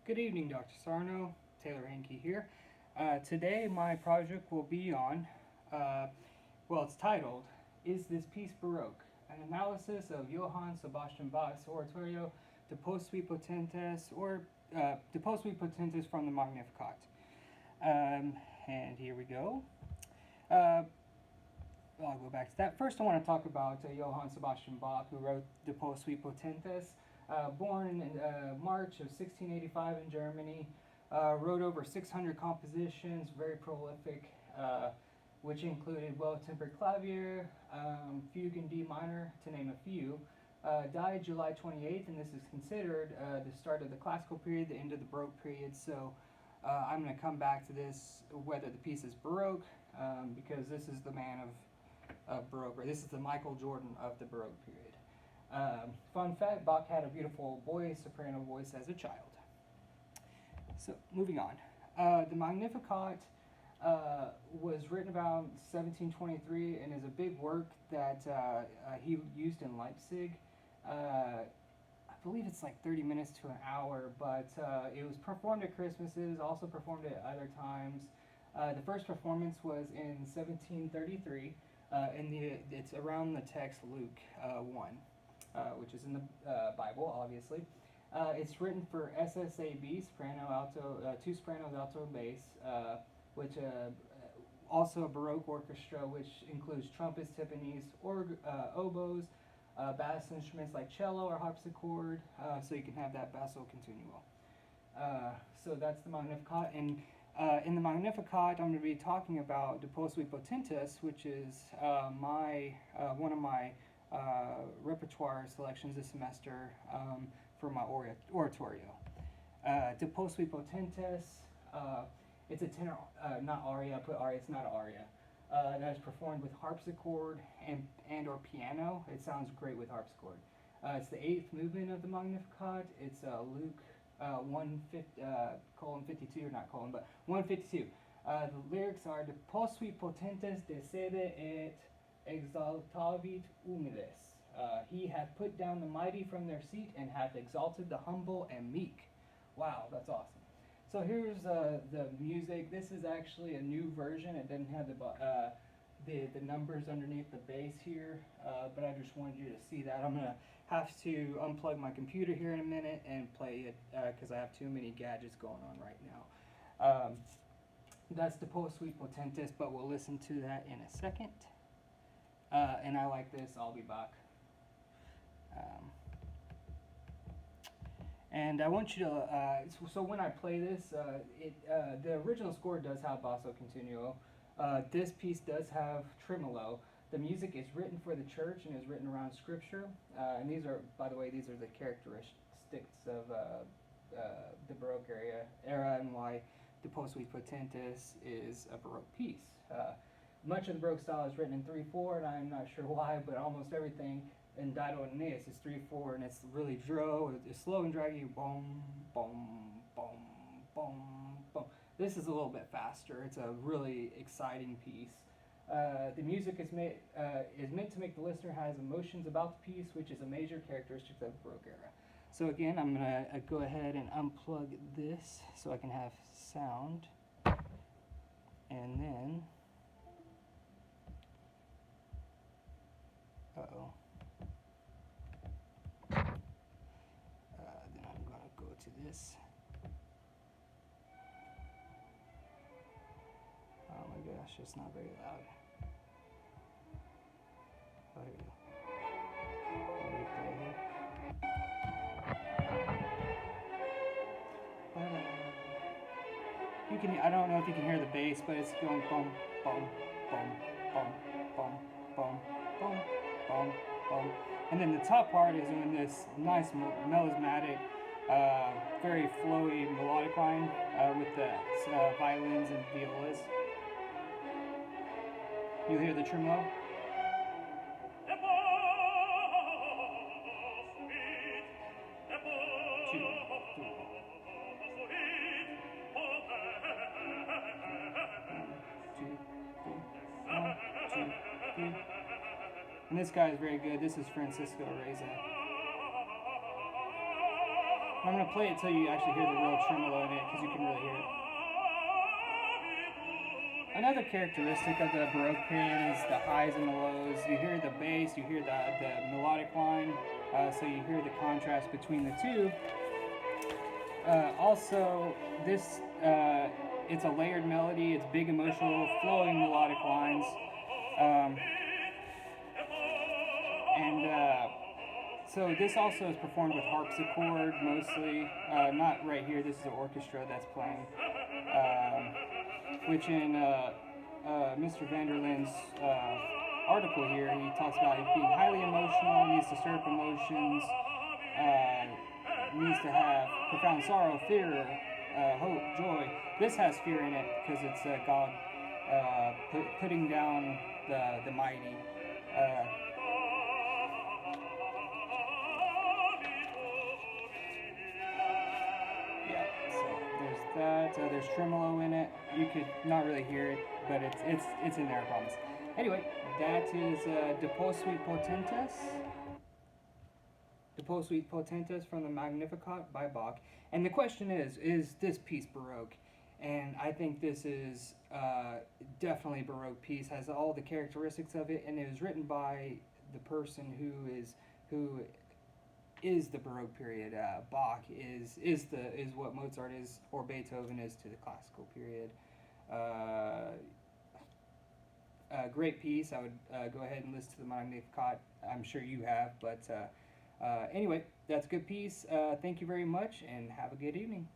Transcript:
Good evening, Dr. Sarno. Taylor Hankey here. Today, my project will be on, it's titled, Is This Piece Baroque? An analysis of Johann Sebastian Bach's oratorio De Post Potentes, or De Post Potentes from the Magnificat. And here we go. I'll go back to that. First, I want to talk about Johann Sebastian Bach, who wrote De Post Potentes. Born in March of 1685 in Germany, wrote over 600 compositions, very prolific, which included Well-Tempered Clavier, Fugue in D minor, to name a few. Died July 28th, and this is considered the start of the classical period, the end of the Baroque period. So I'm going to come back to this, whether the piece is Baroque, because this is the man of Baroque, or this is the Michael Jordan of the Baroque period. Fun fact, Bach had a beautiful soprano voice as a child. So, moving on. The Magnificat was written about 1723 and is a big work that he used in Leipzig. I believe it's like 30 minutes to an hour, but it was performed at Christmases, also performed at other times. The first performance was in 1733, and it's around the text Luke 1. Which is in the Bible, obviously. It's written for SSAB, soprano, alto, two sopranos, alto, and bass, which also a Baroque orchestra, which includes trumpets, timpanis, oboes, bass instruments like cello or harpsichord, so you can have that basso continuo. So that's the Magnificat, and in the Magnificat, I'm going to be talking about De Post Potentes, which is one of my repertoire selections this semester for my oratorio. De Post Potentes, it's a tenor, not aria, I put aria, it's not an aria. That is performed with harpsichord and or piano. It sounds great with harpsichord. It's the 8th movement of the Magnificat. It's Luke 1:52, or not colon, but 152. The lyrics are De Post Potentes desede et exaltavit humiles. He hath put down the mighty from their seat and hath exalted the humble and meek. Wow, that's awesome. So here's the music. This is actually a new version. It doesn't have the numbers underneath the bass here, but I just wanted you to see that. I'm going to have to unplug my computer here in a minute and play it because I have too many gadgets going on right now. That's De Post Potentes, but we'll listen to that in a second. And I like this, I'll be back. And I want you to, so when I play this, the original score does have basso continuo. This piece does have tremolo. The music is written for the church and is written around scripture. And these are, by the way, these are the characteristics of the Baroque era and why De Post Potentes is a Baroque piece. Much of the Baroque style is written in 3/4, and I'm not sure why, but almost everything in Dido and Aeneas is 3/4, and it's really it's slow and draggy, boom, boom, boom, boom, boom. This is a little bit faster. It's a really exciting piece. The music is meant to make the listener has emotions about the piece, which is a major characteristic of the Baroque era. So again, I'm going to go ahead and unplug this so I can have sound, and then then I'm going to go to this. Oh my gosh, it's not very loud. Oh, here we go. I don't know if you can hear the bass, but it's going boom, boom, boom, boom, boom, boom, boom, boom, boom. And then the top part is doing this nice melismatic, very flowy melodic line with the violins and violas. You'll hear the tremolo. And this guy is very good. This is Francisco Reza. I'm going to play it till you actually hear the real tremolo in it, because you can really hear it. Another characteristic of the Baroque period is the highs and the lows. You hear the bass, you hear the melodic line, so you hear the contrast between the two. Also, this it's a layered melody. It's big, emotional, flowing melodic lines, so this also is performed with harpsichord mostly. Not right here. This is the orchestra that's playing, which in Mr. Vanderlin's article here, he talks about it being highly emotional, needs to stir up emotions, needs to have profound sorrow, fear, hope, joy. This has fear in it because it's God putting down the mighty. Yeah, so there's that. There's tremolo in it. You could not really hear it, but it's in there, I promise. Anyway, that is De Posuit Potentes. De Posuit Potentes from the Magnificat by Bach. And the question is this piece Baroque? And I think this is definitely a Baroque piece. Has all the characteristics of it, and it was written by the person who is the Baroque period. Bach is what Mozart is, or Beethoven is to the classical period. Great piece. I would go ahead and listen to the Magnificat. I'm sure you have, but anyway, that's a good piece. Thank you very much, and have a good evening.